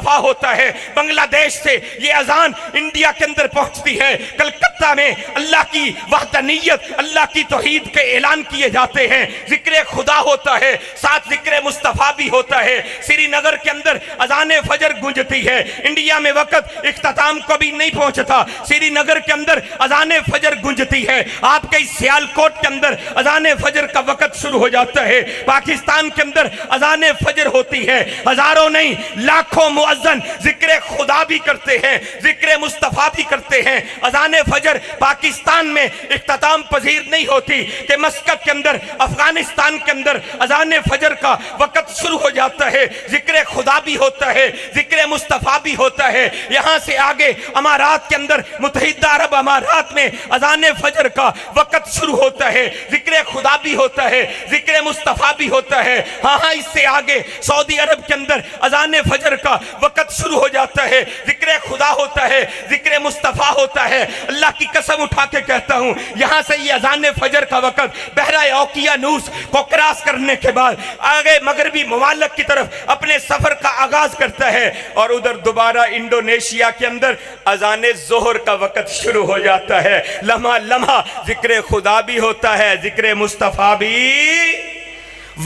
مصطفیٰ ہوتا ہے۔ بنگلہ دیش سے یہ اذان انڈیا کے اندر پہنچتی ہے، کلکتہ میں اللہ کی وحدانیت، اللہ کی توحید کے اعلان کیے جاتے ہیں، ذکر خدا ہوتا ہے، ساتھ ذکر مصطفیٰ بھی ہوتا ہے۔ سری نگر کے اندر اذان فجر گونجتی ہے، انڈیا میں وقت اختتام کو بھی نہیں پہنچتا، سری نگر کے اندر اذان فجر گونجتی ہے، آپ کے سیال کوٹ کے اندر اذان فجر کا وقت شروع ہو جاتا ہے، پاکستان کے اندر اذان فجر ہوتی ہے، ہزاروں نہیں لاکھوں مؤذن ذکر خدا بھی کرتے ہیں، ذکر مصطفیٰ بھی کرتے ہیں۔ اذان فجر پاکستان میں اختتام پذیر نہیں ہوتی کہ مسقط کے اندر، افغانستان کے اندر اذان فجر کا وقت شروع ہو جاتا ہے، ذکر خدا بھی ہوتا ہے، ذکر مصطفیٰ بھی ہوتا ہے۔ یہاں سے آگے امارات کے اندر، متحدہ عرب امارات میں اذان فجر کا وقت شروع ہوتا ہے، ذکر خدا بھی ہوتا ہے، ذکر مصطفیٰ بھی ہوتا ہے۔ ہاں اس سے آگے سعودی عرب کے اندر اذان فجر کا وقت شروع ہو جاتا ہے، ذکر خدا ہوتا ہے، ذکر مصطفیٰ ہوتا ہے۔ اللہ کی قسم اٹھا کے کہتا ہوں، یہاں سے یہ اذان فجر کا وقت بحرہ اوقیانوس کو کراس کرنے کے بعد آگے مغربی ممالک کی طرف اپنے سفر کا آغاز کرتا ہے، اور ادھر دوبارہ انڈونیشیا کے اندر اذان ظہر کا وقت شروع ہو جاتا ہے۔ لمحہ لمحہ ذکر خدا بھی ہوتا ہے، ذکر مصطفیٰ بھی۔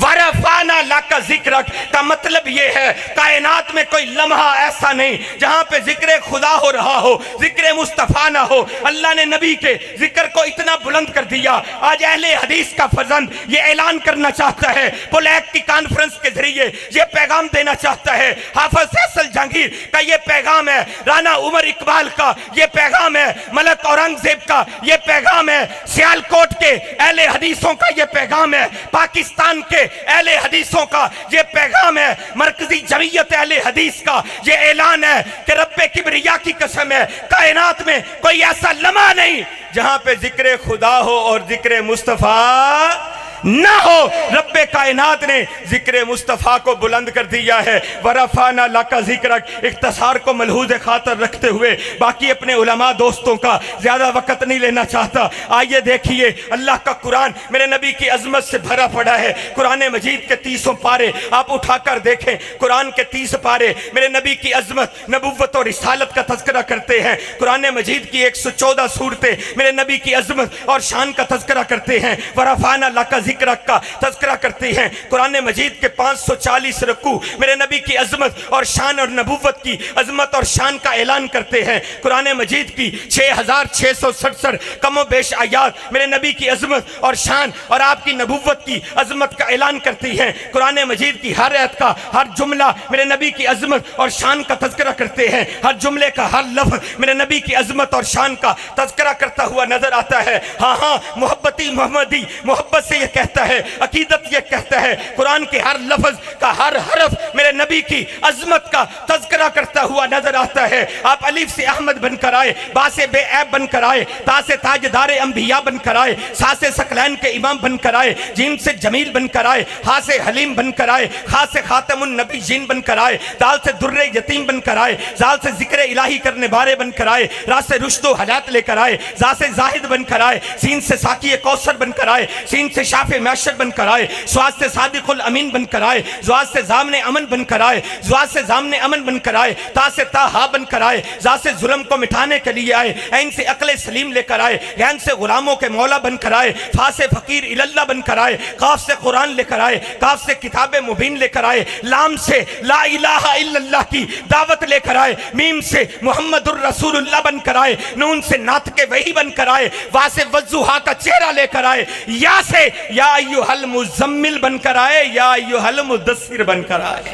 ورفعنا لک ذکرک کا مطلب یہ ہے کائنات میں کوئی لمحہ ایسا نہیں جہاں پہ ذکر خدا ہو رہا ہو، ذکر مصطفیٰ نہ ہو۔ اللہ نے نبی کے ذکر کو اتنا بلند کر دیا، آج اہل حدیث کا فرزند یہ اعلان کرنا چاہتا ہے، پولیک کی کانفرنس کے ذریعے یہ پیغام دینا چاہتا ہے، حافظ فیصل جہانگیر کا یہ پیغام ہے، رانا عمر اقبال کا یہ پیغام ہے، ملک اورنگزیب کا یہ پیغام ہے، سیالکوٹ کے اہل حدیثوں کا یہ پیغام ہے، پاکستان کے اہل حدیثوں کا یہ پیغام ہے، مرکزی جمعیت اہل حدیث کا یہ اعلان ہے کہ رب کبریا کی قسم ہے، کائنات میں کوئی ایسا لمحہ نہیں جہاں پہ ذکر خدا ہو اور ذکر مصطفیٰ نہ ہو۔ رب کائنات نے ذکر مصطفیٰ کو بلند کر دیا ہے۔ ورفعنا لک ذکرک، اختصار کو ملحوظ خاطر رکھتے ہوئے باقی اپنے علماء دوستوں کا زیادہ وقت نہیں لینا چاہتا۔ آئیے دیکھیے اللہ کا قرآن میرے نبی کی عظمت سے بھرا پڑا ہے۔ قرآن مجید کے 30 پارے آپ اٹھا کر دیکھیں، قرآن کے 30 پارے میرے نبی کی عظمت، نبوت اور رسالت کا تذکرہ کرتے ہیں۔ قرآن مجید کی 114 سورتیں میرے نبی کی عظمت اور شان کا تذکرہ کرتے ہیں، ورفعنا لک ذکرک کا تذکرہ کرتی ہیں۔ قرآن مجید کے 540 رکوع میرے نبی کی عظمت اور شان اور نبوت کی عظمت اور شان کا اعلان کرتے ہیں۔ قرآن مجید کی 6667 کم و بیش آیات میرے نبی کی عظمت اور شان اور آپ کی نبوت کی عظمت کا اعلان کرتی ہیں۔ قرآن مجید کی ہر آیت کا ہر جملہ میرے نبی کی عظمت اور شان کا تذکرہ کرتے ہیں، ہر جملے کا ہر لفظ میرے نبی کی عظمت اور شان کا تذکرہ کرتا ہوا نظر آتا ہے۔ ہاں محبتی محمدی محبت سے یہ کہتا ہے، عقیدت یہ کہتا ہے، قرآن کے ہر لفظ کا ہر حرف میرے نبی کی عظمت کا تذکرہ کرتا ہوا نظر آتا ہے۔ آپ الف سے احمد بن کر آئے، با سے بے عیب بن کر آئے، تا سے تاجدار انبیاء بن کر آئے، سا سے ثقلین کے امام بن کر آئے، جیم سے جمیل بن کر آئے، ہا سے حلیم بن کر آئے، خا سے خاتم النبی جین بن کر آئے، دال سے در یتیم بن کر آئے، زال سے ذکر الہی کرنے بارے بن کر آئے، را سے رشد و حیات لے کر آئے، زا سے زاہد بن کر آئے، سین سے ساقی کوثر بن کر آئے، سین سے شاف معشر بن کر آئے، سواد سے صادق الامین بن کر آئے، زواد سے ضامن امن بن کر آئے، زواد سے ضامن امن بن کر آئے، تا سے تاہا بن کر آئے، زا سے ظلم کو مٹانے کے لیے آئے، عین سے عقل سلیم لے کر آئے، غین سے غلاموں کے مولا بن کر آئے، فا سے فقیر اللہ بن کر آئے، قاف سے قرآن لے کر آئے، کاف سے کتاب مبین لے کر آئے، لام سے لا الہ الا اللہ کی دعوت لے کر آئے، میم سے محمد الرسول اللہ بن کر آئے، نون سے نعت کے وحی بن کر آئے، وا سے وضحا کا چہرہ لے کر آئے، یا سے یا ایھا المزمل بن کر آئے، یا ایھا المدثر بن کر آئے۔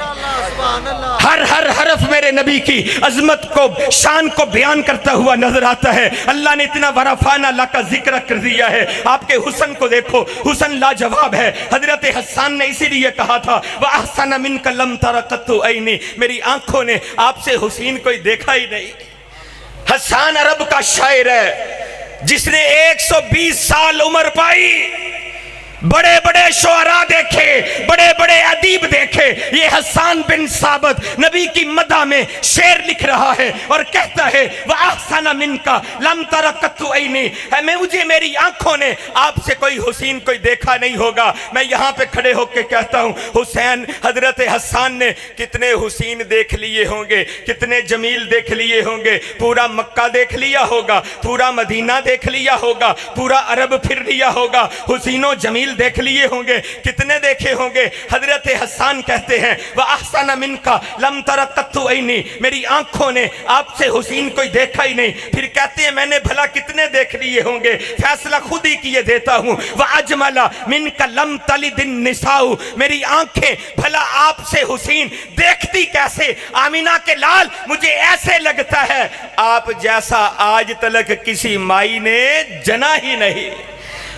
ہر حرف میرے نبی کی عظمت کو شان کو بیان کرتا ہوا نظر آتا ہے۔ اللہ نے اتنا ورفعنا لک ذکر کر دیا ہے۔ آپ کے حسن کو دیکھو، حسن لاجواب ہے۔ حضرت حسان نے اسی لیے کہا تھا وَأَحْسَنَ مِنْكَ لَمْ تَرَ قَطُّ عَيْنِي، میری آنکھوں نے آپ سے حسین کوئی دیکھا ہی نہیں۔ حسان عرب کا شاعر ہے جس نے 120 سال عمر پائی، बड़े बड़े शुअरा देखे, बड़े बड़े अदीब देखे, ये हसन बिन साबित नबी की मदा में शेर लिख रहा है और कहता है वह अहसन मिनका लम तरा कत्तु ऐनी, मैं मुझे मेरी आंखों ने आपसे कोई हुसैन कोई देखा नहीं होगा। मैं यहाँ पे खड़े होकर कहता हूँ हुसैन हजरत हसन ने कितने हुसैन देख लिए होंगे, कितने जमील देख लिए होंगे, पूरा मक्का देख लिया होगा, पूरा मदीना देख लिया होगा, पूरा अरब फिर लिया होगा, हुसैनो जमील देख लिए होंगे, कितने देखे होंगे। हजरत हसन कहते हैं वह अहसन मिनका लम तरा कत्तु ऐनी, मेरी आंखों ने आपसे हुसैन कोई देखा ही नहीं। फिर कहते हैं मैंने भला कितने देख लिए होंगे, फैसला खुद ही किए देता हूं। वह अजमला मिनका लम तलिदिन निसाउ, मेरी आंखें भला आपसे हुसैन देखती कैसे। आमीना के लाल मुझे ऐसे लगता है आप जैसा आज तक किसी माई ने जना ही नहीं।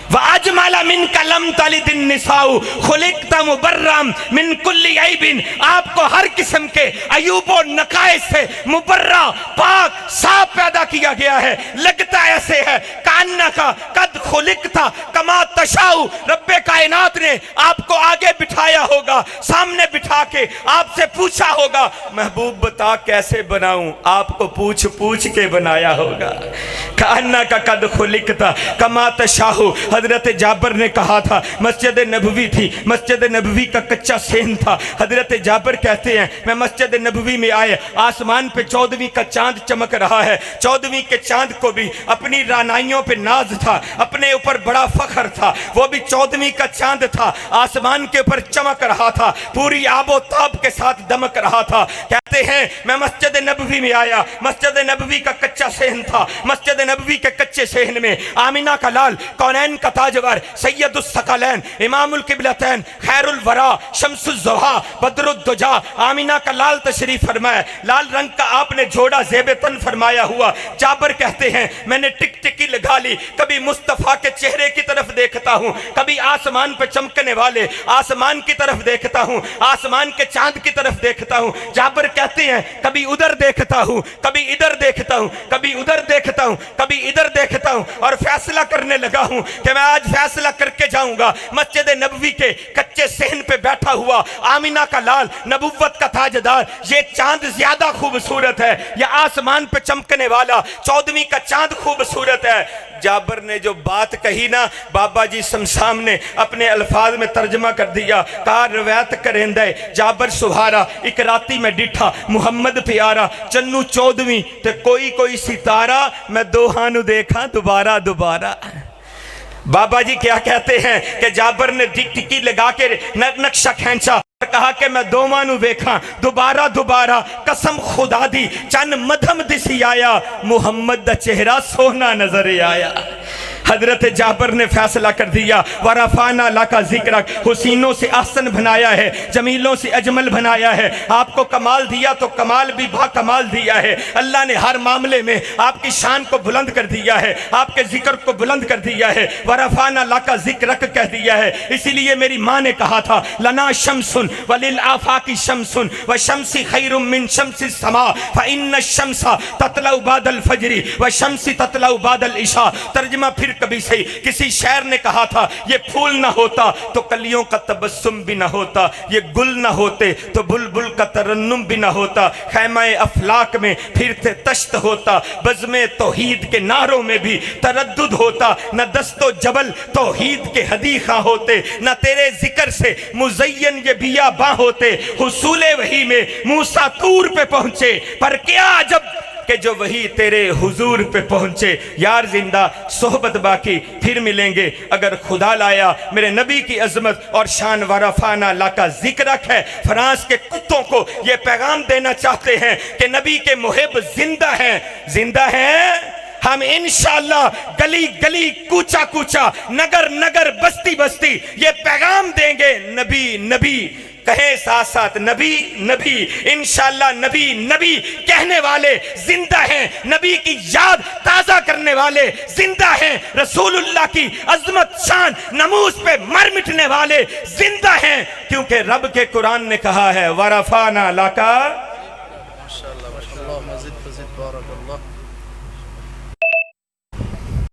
वाजमाला मिन कलम तलिदिन निसाउ खुलिकता मुबर्रम मिन कुल्ली ऐबिन, आपको हर किस्म के अयूब और नकाइस से मुबर्रा पाक साफ पैदा किया गया है। लगता ऐसे है कान्ना का कद खुलिकता कमा तशाउ, रब्बे कायनात ने आपको आगे बिठाया होगा, सामने बिठा के आपसे पूछा होगा महबूब बता कैसे बनाऊं, आपको पूछ पूछ के बनाया होगा। कान्ना का कद खुलिकता कमा तशाउ, हजरत जाबर ने कहा था मस्जिद नबवी थी, मस्जिद नबवी का कच्चा सेन था। हजरत जाबर कहते हैं मैं मस्जिद नबवी में आए, आसमान पे 14वीं का चांद चमक रहा है। 14वीं के चांद को भी अपनी रानाइयों पे नाज था, अपने ऊपर बड़ा फख्र था, वो भी 14वीं का चांद था, आसमान के ऊपर चमक रहा था, पूरी आबो ताब के साथ दमक रहा था। कहते हैं मैं मस्जिद नबवी में आया, मस्जिद नबवी का कच्चा सेन था, मस्जिद नबवी के कच्चे सेन में आमीना का लाल कौनैन का ताजवर सैयदुस सकलैन इमामुल किबलतैन खैरुल वरा शम्सुज ज़ुहा बदरुद्दुजा आमीना का लाल तशरीफ फरमाया। लाल रंग का आपने जोड़ा ज़ेबे तन फरमाया हुआ। जाबर कहते हैं मैंने टिकटिकी लगा ली, कभी मुस्तफ़ा के चेहरे की तरफ देखता हूँ, कभी आसमान पर चमकने वाले आसमान की तरफ देखता हूँ, आसमान के चांद की तरफ देखता हूँ। जाबर कहते हैं कभी उधर देखता हूँ, कभी इधर देखता हूँ, कभी उधर देखता हूँ, कभी इधर देखता हूँ, और फैसला करने लगा हूँ कि मैं आज फैसला करके जाऊंगा। मस्जिद नबवी के कच्चे सहन पे बैठा हुआ आमीना का लाल नबुव्वत का ताजदार, ये चांद ज्यादा खूबसूरत है या आसमान पे चमकने वाला 14वीं का चांद खूबसूरत है। जाबर ने जो बात कही ना, बाबा जी समसाम ने अपने अल्फाज में तर्जमा कर दिया। कहा रवायत करेंदे जाबर सुहारा एक राती में डिठा मुहम्मद प्यारा, चन्नू 14वीं ते कोई कोई सितारा, मैं दोहानू देखा दोबारा दोबारा। बाबा जी क्या कहते हैं कि जाबर ने टिकटिकी लगा के नक्शा खींचा, कहा कि मैं दोवानू देखा दोबारा दोबारा, कसम खुदा दी चन मधम दिसी आया, मुहम्मद दा चेहरा सोना नजर आया। हजरत जाबर ने फैसला कर दिया वरफाना लाका जिक्र, हुसैनों से आसन बनाया है, जमीलों से अजमल बनाया है, आपको कमाल दिया तो कमाल भी बा कमाल दिया है। अल्लाह ने हर मामले में आपकी शान को बुलंद कर दिया है, आपके जिक्र को बुलंद कर दिया है, वरफाना लाका जिक्र कह दिया है। इसीलिए मेरी माँ ने कहा था लना शमसुन वलिल आफाकी शमसुन व शमसी खैरुम मिन शमसी समा फइन्न शमसा ततलउ बादल फजरी व शमसी ततलउ बादल इशा। तर्जुमा फिर कभी सही, किसी शायर ने कहा था ये फूल ना होता तो कलियों का तबस्सुम भी ना होता, ये गुल ना होते तो बुलबुल का तरन्नुम भी ना होता, खैमाए अफलाक में फिरते तश्त होता, बज़्मे तौहीद के नारों में भी तरद्दुद होता, न दस्तो जबल तौहीद के हदीखा होते, न तेरे जिक्र से मुज़य्यन ये बियाबां होते, हुसूले वही में मूसा तूर पे पहुंचे, पर क्या अजब कि जो वही तेरे हुजूर पे पहुंचे। यार जिंदा सोहबत बाकी, फिर मिलेंगे अगर खुदा लाया। मेरे नबी की अजमत और शान वरफाना लाका जिक्र है। फ्रांस के कुत्तों को ये पैगाम देना चाहते हैं कि नबी के मुहिब जिंदा हैं, जिंदा हैं। हम इंशाअल्लाह गली गली कूचा कूचा नगर नगर बस्ती बस्ती ये पैगाम देंगे नबी नबी कहे, साथ साथ नबी नबी। इंशाअल्लाह नबी नबी कहने वाले जिंदा हैं, नबी की याद ताजा करने वाले जिंदा हैं, रसूलुल्लाह की अजमत शान नमूस पे मर मिटने वाले जिंदा हैं, क्योंकि रब के कुरान ने कहा है वरफाना लाका।